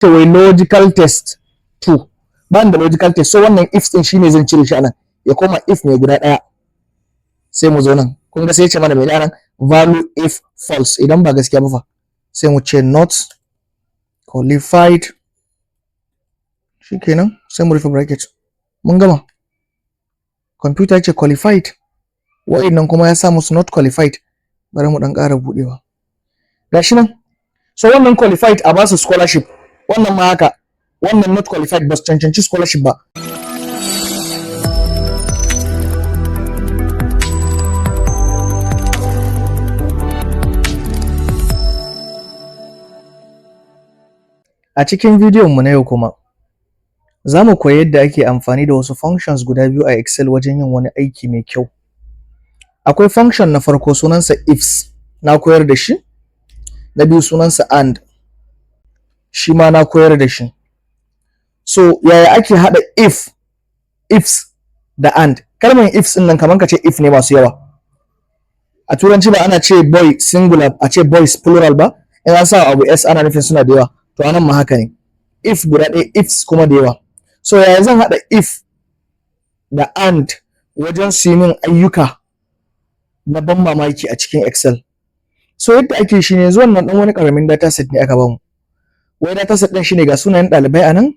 to wai logical test 2 ban da logical test, so wannan if din shine zan cire shi anan ya koma if ne guda daya. Sai mu zo nan kun ga sai ya ce mana menene anan value if false, idan ba gaskiya ba fa sai mu ce not qualified, shikenan sai mu rufe bracket. Mun gama. Computer ya ce qualified, wa'annan kuma ya sa musu not qualified. Bari mu dan ƙara budewa. Gashi nan. So wannan qualified a basu scholarship, wannan ma haka, wannan not qualified ba su cancanci scholarship ba. A cikin bidiyon mu na yau kuma za mu koyi yadda ake amfani da wasu functions guda biyu a Excel wajen yin wani aiki mai kyau. Akwai function na farko sunansa ifs, na koyar da shi. Na biyu sunansa and, shi ma na koyar da shi. So yaya ake haɗa ifs da and? Kalmar ifs ɗin nan kamar ka ce if ne masu yawa. A turanci ba ana ce boy singular, a ce boys plural ba. In an sa abu s ana nufin suna da yawa. To anan ma haka ne. If guda ɗaya, ifs kuma da yawa. So yaya zan haɗa if da and wajen su yi min ayyuka na ban mamaki a cikin Excel? So yadda ake shi ne yanzu wannan ɗan wani ƙaramin dataset ne aka bamu. Wai dataset ɗin shine ga sunayen ɗalibai a nan,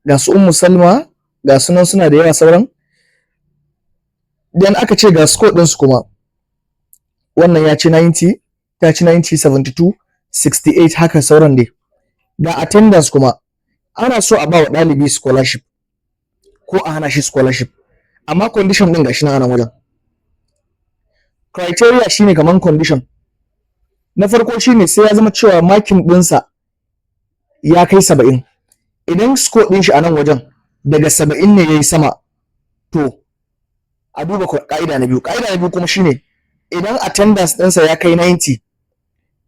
ga su Ummu Salma, ga sunan suna da yawa sauran. Dan aka ce ga score ɗinsu kuma. Wannan ya ci 90, ta ci 90, 72, 68 haka sauran dai. Ga attendance kuma. Ana so a ba wa ɗalibi scholarship ko a hana shi scholarship, amma condition ɗin gashi nan a nan wajen. Criteria shine kaman condition. Na farko shine sai ya zama cewa makin ɗinsa ya kai 70. Idan score ɗin shi a nan wajen daga 70 ne yayi sama, to a duba ka'ida na biyu. Ka'ida na biyu kuma shine idan attendance ɗinsa ya kai 90,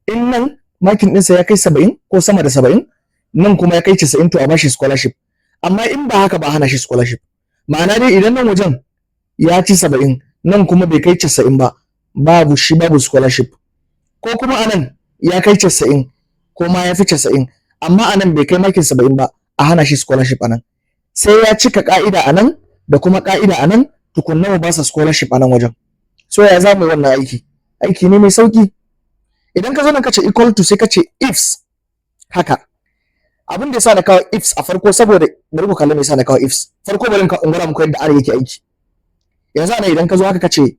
in nan makin ɗinsa ya kai 70 ko sama da 70, nan kuma ya kai 90, to a bashi scholarship. Amma in ba haka ba hana shi scholarship. Ma'ana dai idan nan wajen ya ci 70, nan kuma bai kai 90 ba, babu scholarship. Ko kuma anan ya kai 90 ko ma ya fi 90, amma anan bai kai makin 70 ba, a hana shi scholarship anan. Sai ya cika ka'ida anan da kuma ka'ida anan, tukunna mu ba sa scholarship anan wajen. So ya za mu yi wannan aiki? Aiki ne mai sauki. Idan ka zo nan ka ce equal to sai ka ce ifs haka. Abin da yasa na kawo ifs a farko saboda bari ku kalli me yasa na kawo ifs. Farko bari ka ungura muku yadda are yake aiki. Yanzu ana idan ka zo haka ka ce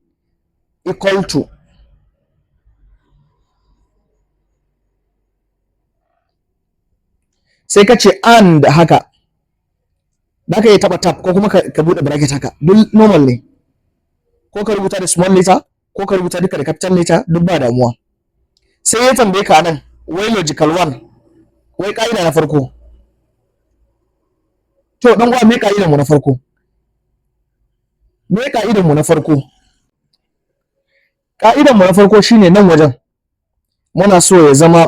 equal to sai ka ce and haka. Da ka yi taba tab ko kuma ka bude bracket haka. Duk normal ne. Ko ka rubuta da small letter ko ka rubuta duka da capital letter, duk ba damuwa. Sai ya tambaye ka nan wai logical one, wai ka'ida na farko. To dan uwa me ka'idan mu na farko? Me ka'idan mu na farko? Ka'idan mu na farko shine nan wajen muna so ya zama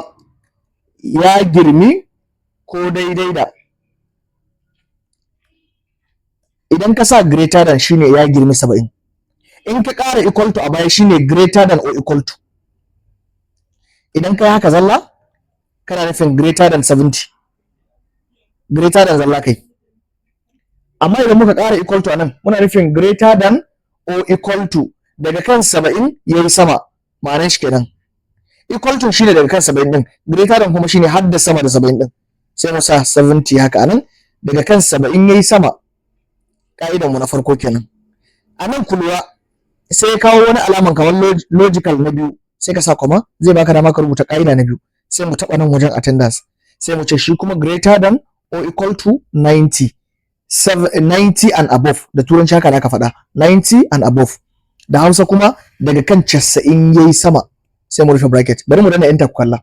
ya girmi ko daidai da. Idan ka sa greater than shine ya girmi 70. In ka ƙara equal to a baya shine greater than or equal to. Idan kai haka zalla kana nufin greater than 70. Greater than zalla kai. Amma idan muka ƙara equal to anan muna nufin greater than or equal to, daga kan 70 yayi sama, ma'anar shi kenan. Equal to shine daga kan 70 din, greater than kuma shine har da sama da 70 din. Sai mu sa 70 haka anan, daga kan 70 yayi sama. Ka'idan mu na farko kenan. Anan kulwa sai ya kawo wani alaman kamar logical na biyu, sai ka sa kuma zai baka dama ka rubuta ka'ida na biyu. Sai mu taba nan wajen attendance, sai mu ce shi kuma greater than or equal to 90. 90 and above, da turanci haka da ka faɗa, 90 and above. Da Hausa kuma daga kan 90 yayi sama, sai mu rufe bracket. Bari mu danna enter ku kalla.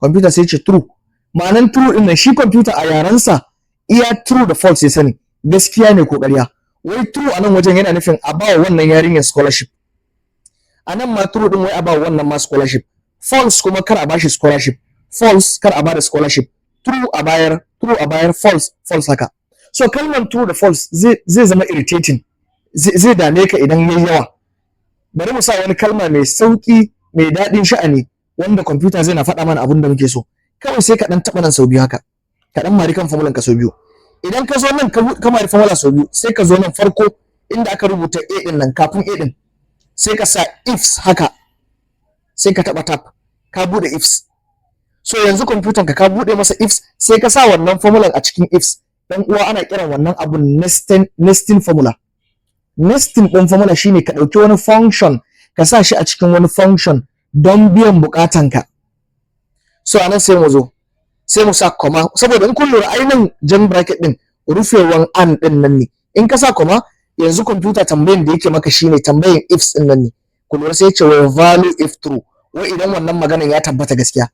Computer sai ce true. Ma'anan true din nan shi computer a yarensa iya true da false ya sani, gaskiya ne ko ƙarya. Wai true a nan wajen yana nufin a bawa wannan yarinyar scholarship. A nan ma true din wai a bawa wannan ma scholarship. False kuma kar a bashi scholarship. False kar a bada scholarship. True a bayar, false haka. So kalmar true da false zai zama irritating. Zai dame ka idan yayi yawa. Bari mu sa wani kalma mai sauki, mai daɗin sha'ani, wanda computer zai na faɗa mana abin da muke so. kawai sai ka dan taba nan sau biyu haka, ka dan mari kan formulan ka sau biyu. Idan ka zo nan ka mari formula sau biyu, sai ka zo nan farko inda aka rubuta a din nan, kafin a din sai ka sa ifs haka, sai ka taba tab, ka bude ifs. So yanzu computer ka bude masa ifs, sai ka sa wannan formulan a cikin ifs. Dan uwa ana kiran wannan abun nesting formula. Nesting din formula shine ka dauki wani function ka sa shi a cikin wani function don biyan bukatanka. So anan sai mu zo, sai mu sa comma, saboda in kun lura ainihin jan bracket din rufewan and din nan ne. In ka sa comma, yanzu computer tambayin da yake maka shine tambayin ifs din nan ne. Ku lura sai ya ce wa value if true, wai idan wannan maganan ya tabbata gaskiya.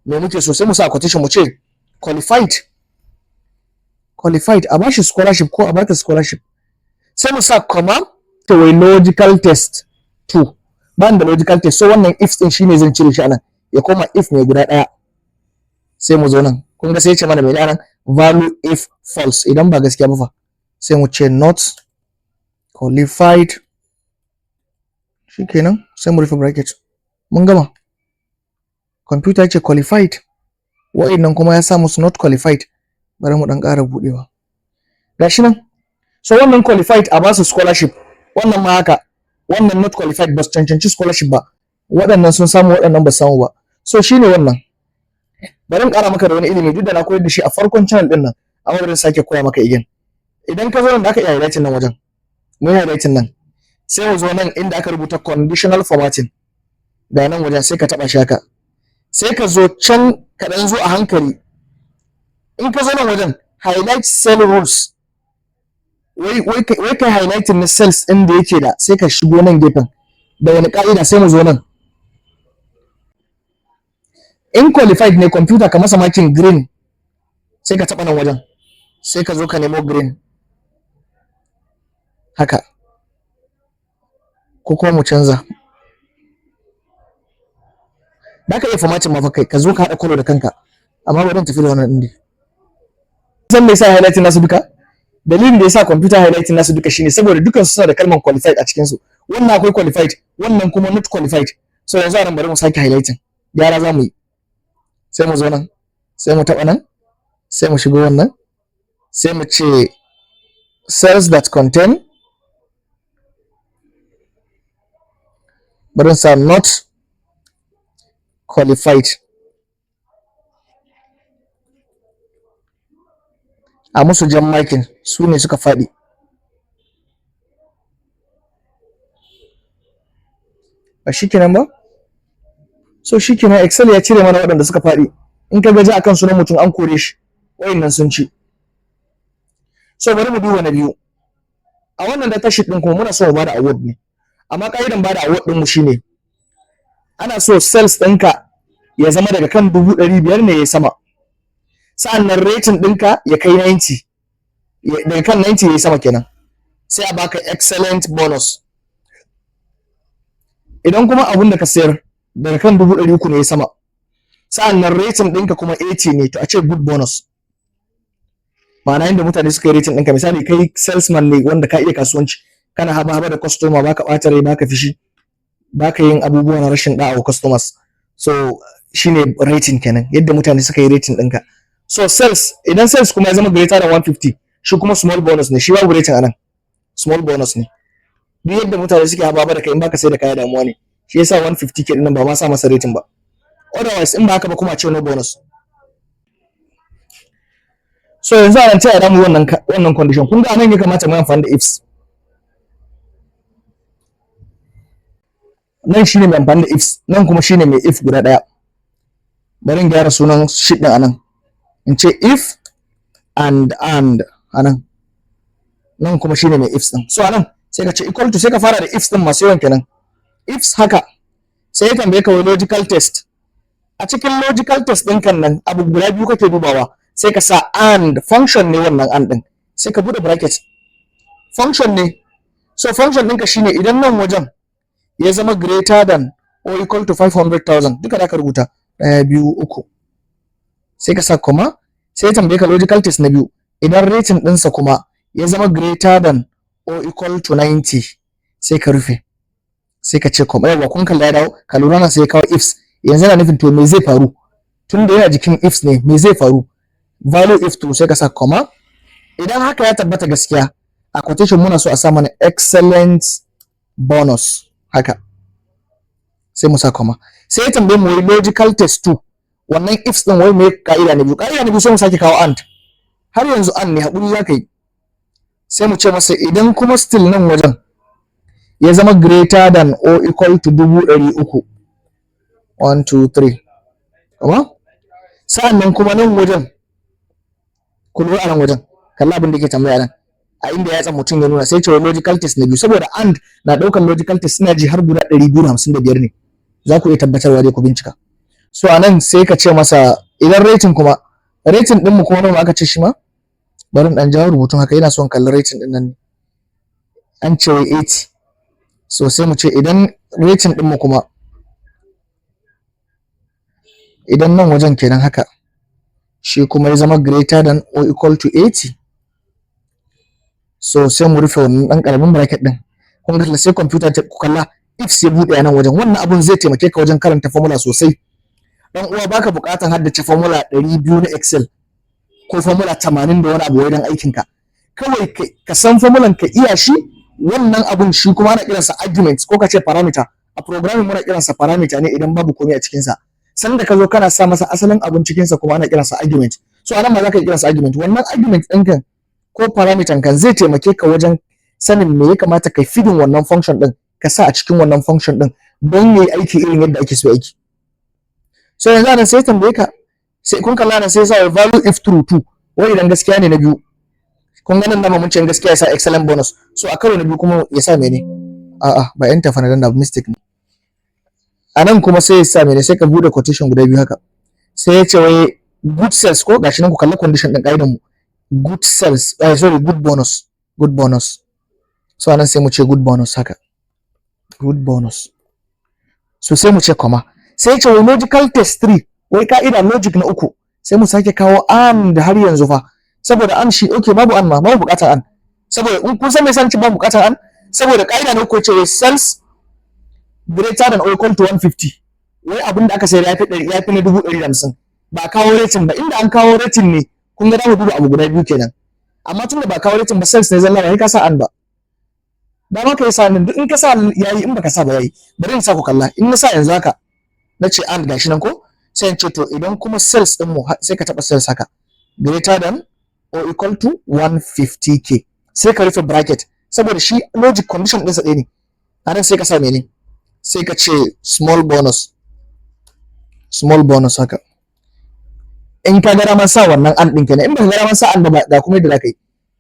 Me muke so? Sai mu sa quotation mu ce qualified a bashi scholarship ko a bata scholarship. Sai mu sa comma to wai logical test 2, ban da logical test, so wannan if din shine zan cire shi anan ya koma if ne guda daya. Sai mu zo nan, kun ga sai ya ce mana me anan value if false, idan ba gaskiya ba fa sai mu ce not qualified, shikenan sai mu rufe bracket. Mun gama. Computer ce qualified, wa'annan kuma ya sa musu not qualified. Bari mu dan ƙara budewa. Gashi nan. So wannan qualified a basu scholarship, wannan ma haka, wannan not qualified ba su cancanci scholarship ba, waɗannan sun samu waɗannan ba su samu ba. So shine wannan. Bari in ƙara maka da wani ilimi duk da na koyar da shi a farkon channel din nan, amma bari sake koya maka again. Idan ka zo nan da aka iya highlighting nan wajen, mun highlighting nan, sai mu zo nan inda aka rubuta conditional formatting, da nan wajen sai ka taba shi haka, sai ka zo can ka dan zo a hankali. In ka zo nan wajen highlight cell rules, wai kai highlighting na cells din da yake da, sai ka shigo nan gefen da wani ka'ida. Sai mu zo nan, in qualified ne computer ka masa makin green, sai ka taba nan wajen, sai ka zo ka nemo green haka, ko kuma mu canza. Da ka iya formatting ma fa kai ka zo ka hada color da kanka, amma bari in tafi da wannan din dai. Zan me yasa highlighting nasu duka? Dalilin da yasa computer highlighting nasu duka shine saboda dukan su suna da kalmar qualified a cikin su. Wannan akwai qualified, wannan kuma not qualified. So yanzu a nan bari mu sake highlighting, gyara za mu yi. Sai mu zo nan, sai mu taba nan, sai mu shigo wannan, sai mu ce cells that contain, bari sa not qualified, a musu jan makin, su ne suka faɗi. Ba shi kenan ba? So shi kenan Excel ya cire mana waɗanda suka faɗi. In ka gaji akan sunan mutum an kore shi, wayannan sun ci. So bari mu duba na biyu. A wannan data sheet ɗin kuma muna so mu bada award ne. Amma ka'idan bada award ɗin mu shine ana so sales ɗinka ya zama daga kan 500,000 ne ya sama. Sa'annan rating ɗinka ya kai 90, daga kan 90 ya sama kenan, sai a baka excellent bonus. Idan kuma abun da ka sayar daga kan 300,000 ne ya sama, sa'annan rating ɗinka kuma 80 ne, to a ce good bonus. Ma'ana yadda mutane suka yi rating ɗinka, misali kai salesman ne wanda ka iya kasuwanci, kana haba da customer, baka ɓata rai, baka fishi, baka yin abubuwa na rashin da'a wa customers. So shine rating kenan, yadda mutane suka yi rating ɗinka. So sales, idan sales kuma ya zama greater than 150, shi kuma small bonus ne, shi babu rating anan, small bonus ne. Duk yadda mutane suke haba da kai, in baka sai da kaya damuwa ne, shi yasa 150 ke dinnan ba ma sa masa rating ba. Otherwise in ba haka ba kuma a ce no bonus. So yanzu a nan ta yada mu wannan condition, kun ga anan ya kamata mu amfani da ifs. Nan shine mai amfani da ifs, nan kuma shine mai if guda daya. Bari in gyara sunan sheet din anan, in ce if and anan, nan kuma shine mai ifs din. So anan sai ka ce equal to, sai ka fara da ifs din masu yawan kenan. Ifs haka, sai ya tambaye ka wani logical test. A cikin logical test din kan nan abu guda biyu kake dubawa, sai ka sa and function ne, wannan and din sai ka bude bracket, function ne. So function ɗinka shine idan nan wajen ya zama greater than or equal to 500,000, duka da ka rubuta 1 2 3, sai ka sa comma, sai ya tambaye ka logical test na biyu, idan rating ɗinsa kuma ya zama greater than or equal to 90, sai ka rufe, sai ka ce comma. Yawa kun kalla ya dawo, ka lura nan sai ya kawo ifs. Yanzu yana nufin to me zai faru, tunda yana jikin ifs ne me zai faru, value if true sai ka sa comma. Idan haka ya tabbata gaskiya a quotation muna so a sa mana excellent bonus haka, sai mu sa comma. Sai ya tambaye mu logical test 2, wannan ifs din wai me ka'ida ne biyu, ka'ida ne biyu sai mu sake kawo and, har yanzu and ne hakuri zaka yi. Sai mu ce masa idan kuma still nan wajen ya zama greater than or equal to 300,000, 1 2 3 kuma sa'annan kuma nan wajen ku lura a nan wajen kalla abin da yake tambaya nan a inda ya tsan mutum ya nuna sai cewa logical test na biyu, saboda and na daukan logical test suna ji har guda 255 ne, za ku iya tabbatarwa dai ku bincika. So a nan sai ka ce masa idan rating kuma rating din mu kuma nawa aka ce shi ma, bari in dan jawo rubutun haka ina son kallon rating din nan, an ce 80. So sai mu ce idan rating din mu kuma idan nan wajen kenan haka shi kuma ya zama greater than or equal to 80, so sai mu rufe wannan dan karamin bracket din. Kun ga sai computer ta ku kalla if sai bude nan wajen, wannan abun zai taimake ka wajen karanta formula sosai. Dan uwa baka bukatan haddace formula 200 na Excel ko formula 80 da wani abu wajen aikin ka, kawai ka san formulan ka iya shi, wannan abun shi kuma ana kiransa argument ko kace parameter. A programming muna kiransa parameter ne idan babu komai a cikin sa, san da ka zo kana sa masa asalin abun cikin sa kuma ana kiransa argument. So anan ma zaka yi kiransa argument, wannan argument din kan ko parameter kan zai taimake ka wajen sanin me ya kamata kai feeding wannan function din ka sa a cikin wannan function din don yayi aiki irin yadda ake so aiki. So yanzu anan sai tambaye ka, sai kun kalla nan sai sa value if true 2, wai idan gaskiya ne na biyu. Kun ga nan da mun ce gaskiya ya sa excellent bonus, so a karo na biyu kuma ya sa mene, a'a ba enter fa na dan da mistake ne. Anan kuma sai ya sa mene, sai ka bude quotation guda biyu haka, sai ya ce wai good sales ko gashi nan ku kalla condition din kaidan mu, good sales sorry good bonus, good bonus. So anan sai mu ce good bonus haka, good bonus. So sai mu ce comma, sai ya ce wai logical test 3, wai ka'ida logic na uku, sai mu sake kawo and har yanzu fa, saboda an shi okay babu an ma babu bukatar an, saboda in kun san me yasa babu bukatar an, saboda ka'ida na uku ce wai sales greater than or equal to 150, wai abin da aka sayar ya fi na 150, ba kawo rating ba. Inda an kawo rating ne kun ga damu duba abu guda biyu kenan, amma tunda ba kawo rating ba sales ne zalla ba ka sa an ba, da ma ka yi sa nan duk in ka sa yayi, in baka sa ba yayi. Bari in sa ku kalla, in na sa yanzu haka na ce and gashi nan ko, sai in ce to idan kuma sales din mu sai ka taba sales haka greater than or equal to 150k, sai ka rufe bracket saboda shi logic condition ɗinsa ɗaya ne. A nan sai ka sa mene, sai ka ce small bonus, small bonus haka. In ka gara man sa wannan an ɗin kenan, in ba ka gara man sa an ba ga kuma yadda za ka yi.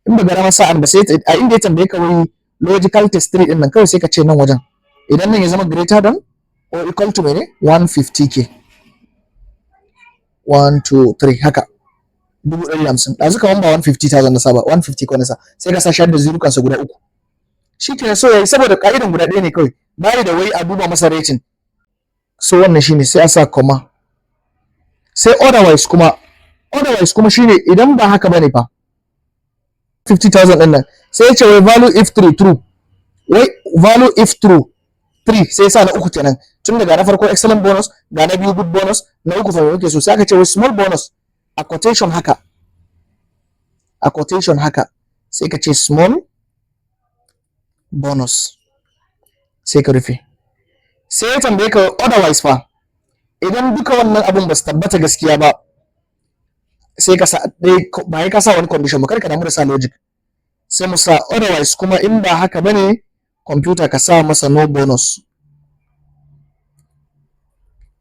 In ba gara man sa an ba sai a inda ya tambaye ka wai logical test 3 ɗin nan, kawai sai ka ce nan wajen idan nan ya zama greater than or equal to mene 150k, 1 2 3 haka 150,000. ɗazu kaman ba 150,000 na sa ba, 150 ko na sa, sai ka sa shar da zirukansa guda uku. Shi ke so yayi, saboda ka'idan guda ɗaya ne kawai, bari da wai a duba masa rating. So wannan shine sai a sa comma. Sai otherwise kuma shine idan ba haka bane fa 50,000 din nan, sai ya ce wai value if true, wai value if true 3 sai sa na uku kenan, tun daga na farko excellent bonus, ga na biyu good bonus, na uku fa yake so, sai aka ce wai small bonus a quotation haka, a quotation haka sai ka ce small bonus, sai ka rufe. Sai ya tambaye ka otherwise fa, idan duka wannan abun ba su tabbata gaskiya ba, sai ka sa ba ka sa wani condition ba, kar ka damu da sa logic. Sai mu sa otherwise kuma in ba haka bane computer ka sa masa no bonus,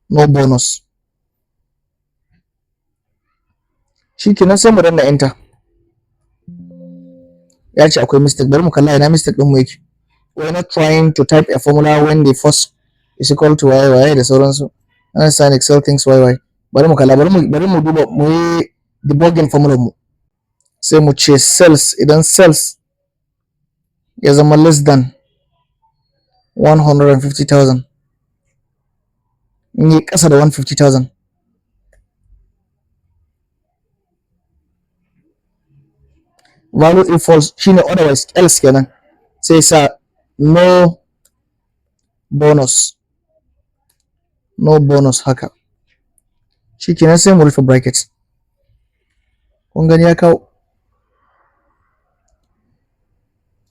no bonus. Shikenan sai mu danna enter. Ya ce akwai mistake, bari mu kalla ina mistake din mu yake. We're not trying to type a formula when the first is equal to y da sauransu. Understand Excel things y. Bari mu kalla, bari mu duba mu yi debugging formula mu. Sai mu ce cells, idan cells ya zama less than 150,000, in yi kasa da 150,000, value if false shine otherwise else kenan, sai sa no bonus, no bonus haka. shikenan sai mu rufe bracket. Kun gani ya kawo.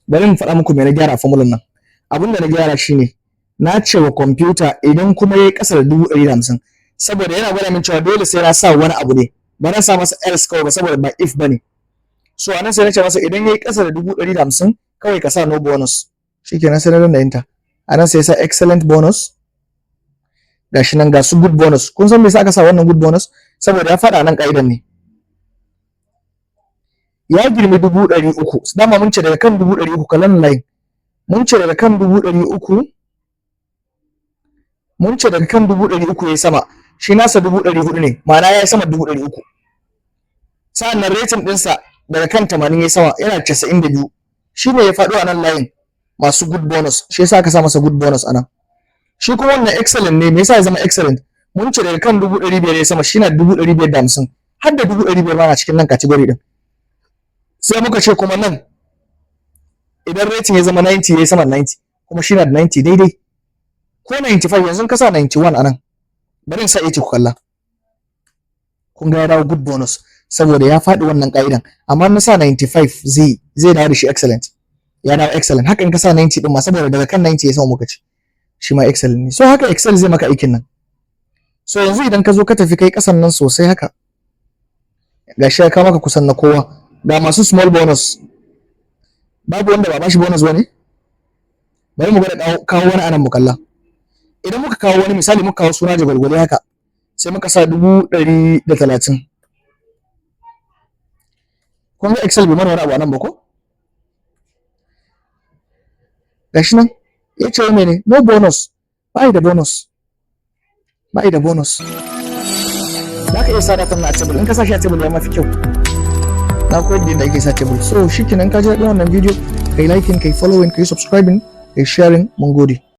Bari mu faɗa muku me na gyara a formulan nan. Abinda na gyara shine na ce wa computer idan kuma yayi ƙasa da 150 saboda yana gwada min cewa dole sai na sa wani abu ne, ba na sa masa else kawai ba saboda ba if bane. So anan sai na ce masa idan yayi ƙasa da 150 kawai ka sa no bonus. Shikenan sai na danna enter. Anan sai sa excellent bonus. Gashi nan ga su good bonus. Kun san me yasa aka sa wannan good bonus? Saboda ya faɗa nan ka'idan ne. Ya girmi 300,000. Dama mun ce daga kan 300,000 kalan line. Mun ce daga kan 300,000. Mun ce daga kan 300,000 yayi sama. Shi nasa 400,000 ne. Ma'ana yayi sama 300,000. Sa'annan rating ɗinsa daga kan 80 yayi sama, yana 92. Shi ne ya faɗo a nan line masu good bonus. Shi yasa aka sa masa good bonus anan. Shi kuma wannan excellent ne. Me yasa ya zama excellent? Mun ce daga kan 500,000 yayi sama, shi na 550. Har da 500,000 ma na cikin nan category din. Sai muka ce kuma nan idan rating ya zama 90 yayi sama 90, kuma shi na da 90 daidai. Ko 95 yanzu ka sa 91 anan. Bari in sa 80 ku kalla. Kun ga ya dawo good bonus saboda ya faɗi wannan ka'idan. Amma na sa 95 zai dawo da shi excellent. Ya dawo excellent. Haka in ka sa 90 din ma saboda daga kan 90 ya sama muka ce. Shi ma excellent ne. So haka Excel zai maka aikin nan. So yanzu idan ka zo ka tafi kai kasan nan sosai haka. Gashi ya kawo maka kusan na kowa. Ga masu small bonus. Babu wanda ba bashi bonus bane? Bari mu gwada kawo wani anan mu kalla. Idan muka kawo wani misali muka kawo suna jagwalgwale haka sai muka sa 130. Kun ga Excel bai mana wani abu anan ba ko? Gashi nan ya ce wa mene no bonus, ba da bonus. Ba da bonus. Za ka iya sa datan na a table. In ka sa shi a table ya mafi kyau. Na koyar da yadda ake sa table. So shikenan ka ji daɗin wannan video kai liking, kai following, kai subscribing, kai sharing. Mun gode.